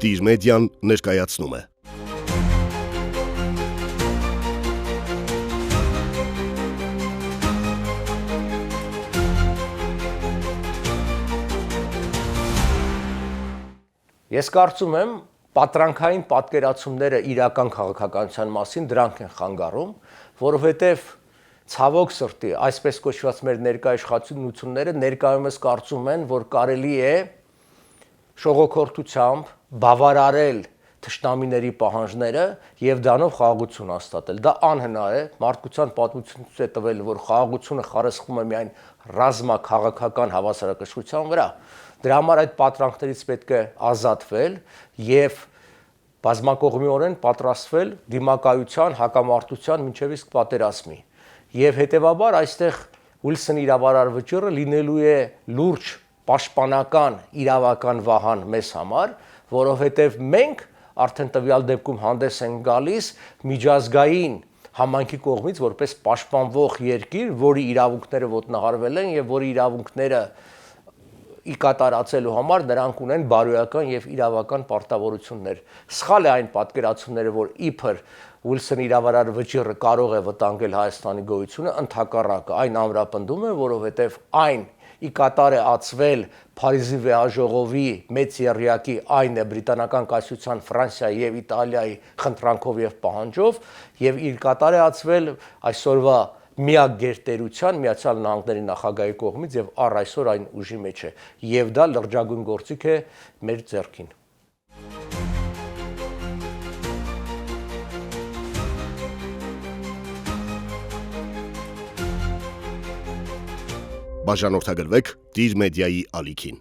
Տիր մեդիան ներկայացնում է։ Ես կարծում եմ, պատրանքային պատկերացումները իրական քաղաքականության մասին դրանք են խանգարում, որովհետև ցավոք սրտի այսպես կոչված մեր ներկա իշխանությունները ներկայումս կարծում են, որ կարելի է շողոքորթությամբ բավարարել թշնամիների պահանջները եւ դրանով խաղաղություն հաստատել։ Դա անհնար է, մարդկության պատմությունից է տվել, որ խաղաղությունը խարսխվում է միայն ռազմաքաղաքական հավասարակշռության վրա։ Դրա համար այդ պատրանքներից պետք է ազատվել եւ բազմակողմիորեն պատրաստվել դիմակայության, հակամարտության մինչև իսկ պատերազմի։ Եվ հետեւաբար այստեղ Ուիլսոնի իրավարար վճիռը լինելու է լուրջ պաշտպանական իրավական վահան մեզ համար, որովհետև մենք արդեն տվյալ դեպքում հանդես են գալիս միջազգային համայնքի կողմից որպես պաշտպանվող երկիր, որի իրավունքները ոտնահարվել են եւ որի իրավունքները ի կատարածելու համար նրանք ունեն բարոյական եւ իրավական պարտավորություններ։ Սխալ է այն պատկերացումները, որ իբր Ուիլսոնի իրավարար վճիռը կարող է վտանգել Հայաստանի գոյությունը, ընդհակառակը այն ամրապնդում է, որովհետեւ այն ի կատար է ածվել Փարիզի վեհաժողովի մեծ եռյակի, այն է բրիտանական կայսրության, Ֆրանսիայի եւ Իտալիայի խնդրանքով եւ պահանջով, եւ իր կատար է ածվել այսօրվա միակ գերտերության Միացյալ Նահանգների նախագահի կողմից եւ առ այսօր այն ուժի մեջ է, եւ դա լրջագույն գործիք է մեր ձեռքին։ Բաժանորդագրվեք Տիր մեդիայի ալիքին։